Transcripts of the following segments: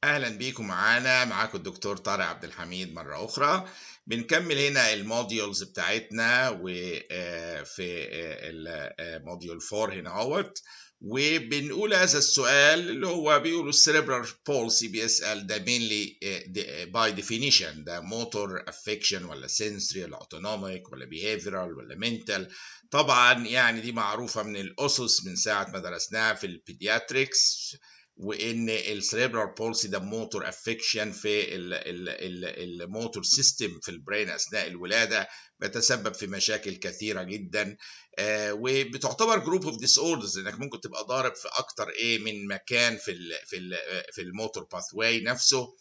اهلا بيكم معاكم الدكتور طارق عبد الحميد مره اخرى. بنكمل هنا الموديولز بتاعتنا وفي الموديول 4 هنا اهوت، وبنقول هذا السؤال اللي هو بيقولوا السيريبرال بولسي بيسال ده mainly باي ديفينيشن ده موتور افكشن ولا سنسوري ولا اوتونوميك ولا بيهيفيرال ولا منتال. طبعا يعني دي معروفه من الاسس من ساعه ما درسناها في البيدياتريكس، وان السريبرال بولسي ده موتور افكشن في الموتور سيستم في البرين اثناء الولاده، بيتسبب في مشاكل كثيره جدا، وبتعتبر جروب اوف ديس اوردرز انك ممكن تبقى ضارب في اكتر من مكان في الموتور باثواي نفسه.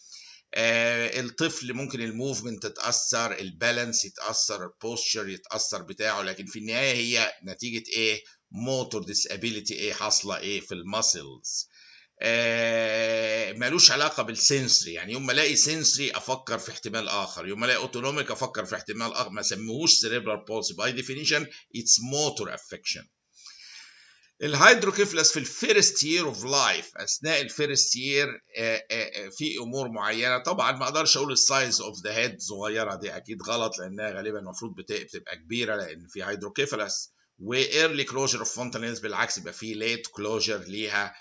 الطفل ممكن الموفمنت تتاثر، البالانس يتاثر، البوستشر يتاثر بتاعه، لكن في النهايه هي نتيجه موتور ديسابيليتي حاصله في الماسلز. مالوش علاقه بالسنسري، يعني يوم ما الاقي سنسري افكر في احتمال اخر، يوم ما الاقي اوتونوميك افكر في احتمال اخر، ما سموهوش سيريبرال بولسي باي ديفينيشن، اتس موتور افكشن. الهيدروكيفلس في الفيرست يير اوف لايف، اثناء الفيرست يير في امور معينه. طبعا ما اقدرش اقول السايز اوف ذا هيد صغيره، دي اكيد غلط لانها غالبا المفروض بتبقى كبيره لان في هيدروكيفلس. وايرلي كلوجر اوف فونتانيلز بالعكس يبقى في ليت كلوجر ليها.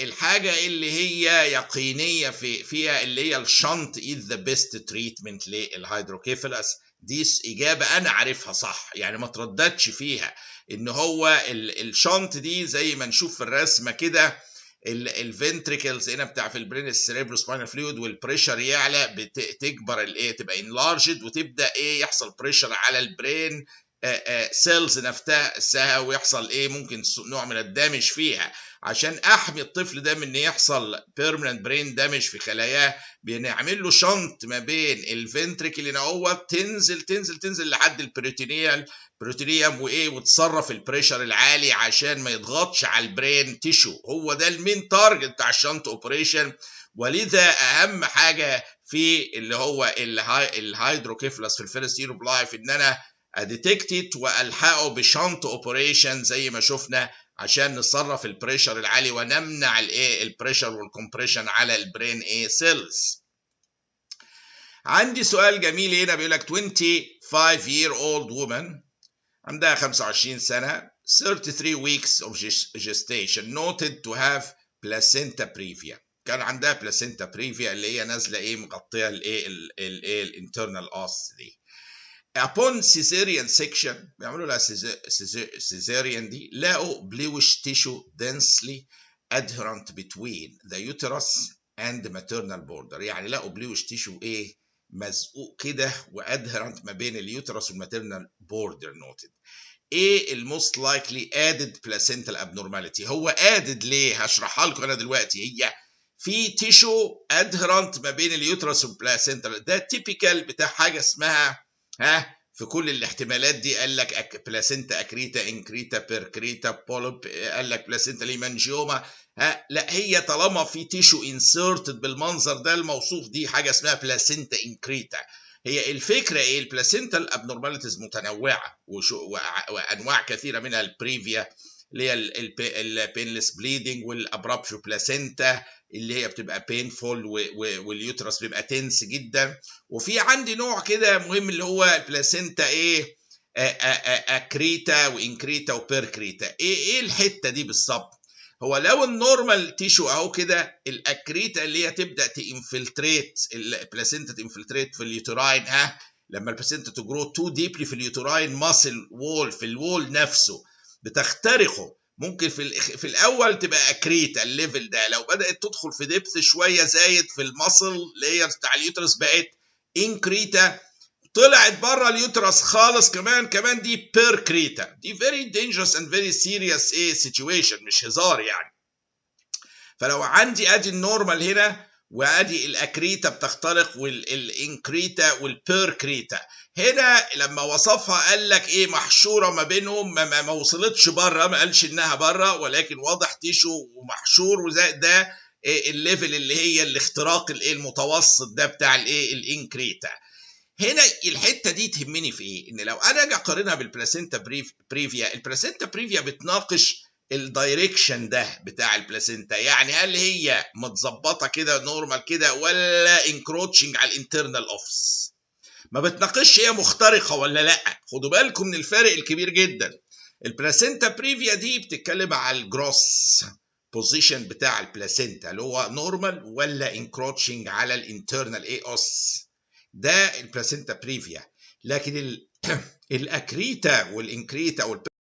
الحاجه اللي هي يقينيه فيها اللي هي الشنط is the best treatment للهيدروكيفلس. دي اجابه انا عارفها صح، يعني ما ترددش فيها، ان هو الشنط دي زي ما نشوف في الرسمه كده، الفنتريكلز هنا بتاع في البرين السيريبرو سباينال فلويد، والبريشر يعلى بتكبر تبقى انلارجد وتبدا يحصل بريشر على البرين سيلز نفسها، ويحصل ممكن نوع من الدامج فيها. عشان احمي الطفل ده من ان يحصل بيرمننت برين دامج في خلاياه، بنعمل له شنط ما بين الفنتريكل هنا هو تنزل تنزل تنزل لحد البريتونيوم وتصرف البريشر العالي عشان ما يضغطش على البرين تيشو. هو ده المين تارجت بتاع الشنط اوبريشن. ولذا اهم حاجه في اللي هو الهيدروكيفلس في الفيرست يير اوف لايف ان انا اديتكتد والحقه بشنط اوبريشن زي ما شفنا، عشان نصرف البريشر العالي ونمنع البريشر والكمبريشن على البرين سيلز. عندي سؤال جميل هنا بيقول لك 25-year-old woman عندها 25 سنة 33 weeks of gestation noted to have placenta previa. كان عندها placenta previa اللي هي نازلة مغطية الانترنال os دي. Upon cesarean section بيعملوا لها cesarean دي، لقوا bluish tissue densely adherent between the uterus and the maternal border. يعني لقوا bluish tissue مزقوق كده وادهرنت ما بين اليوترس والماتيرنال بوردر نوتد. الموست لايكلي ادد بلاسنتال ابنورماليتي؟ هو ادد ليه؟ هشرحها لكم انا دلوقتي. هي في تيشو ادهرنت ما بين اليوترس والبلاسنتال، ده تيبيكال بتاع حاجه اسمها في كل الاحتمالات دي. قال لك بلاسنتا اكريتا انكريتا بيركريتا بولب، قال لك بلاسنتا ليمانجيوما. لا، هي طالما في تيشو انسيرتد بالمنظر ده الموصوف دي حاجه اسمها بلاسنتا انكريتا. هي الفكره البلاسنتال ابنورماليتيز متنوعه وانواع كثيره منها البريفيا اللي هي البينلس بليدنج، والابرابشو بلاسنتا اللي هي بتبقى بينفول واليوترس بيبقى تنس جدا. وفي عندي نوع كده مهم اللي هو البلاسنتا اكريتا وانكريتا وبيركريتا. ايه الحته دي بالظبط؟ هو لو النورمال تيشو اهو كده، الاكريتا اللي هي تبدا تانفلتريت البلاسنتا، تانفلتريت في اليوتراين، لما البلاسنتا تجرو تو ديبلي في اليوتراين ماسل وول، في الوول نفسه بتخترقه. ممكن في الاول تبقى اكريتا الليفل ده، لو بدات تدخل في ديبث شويه زايد في الماسل لاير بتاع اليوترس بقت انكريتا، طلعت بره اليوترس خالص كمان دي بيركريتا. دي very dangerous and very serious situation، مش هزار يعني. فلو عندي ادي النورمال هنا وادي الاكريتا بتخترق والانكريتا والبيركريتا، هنا لما وصفها قال لك محشوره ما بينهم، ما وصلتش بره، ما قالش انها بره، ولكن واضح تيشو ومحشور، وزي ده الليفل اللي هي الاختراق المتوسط ده بتاع الانكريتا. هنا الحته دي تهمني في ان لو انا اجي اقارنها بالبلاسنتا بريفيا، البلاسنتا بريفيا بتناقش الدايركشن ده بتاع البلاسينتا، يعني هل هي متظبطه كده نورمال كده ولا انكروتشنج على الانترنال اوفس. ما بتناقش هي مخترقه ولا لا. خدوا بالكم من الفارق الكبير جدا. البلاسينتا بريفيا دي بتتكلم على الجروس بوزيشن بتاع البلاسينتا اللي هو نورمال ولا انكروتشنج على الانترنال اي اوس، ده البلاسينتا بريفيا. لكن الاكريتا والانكريتا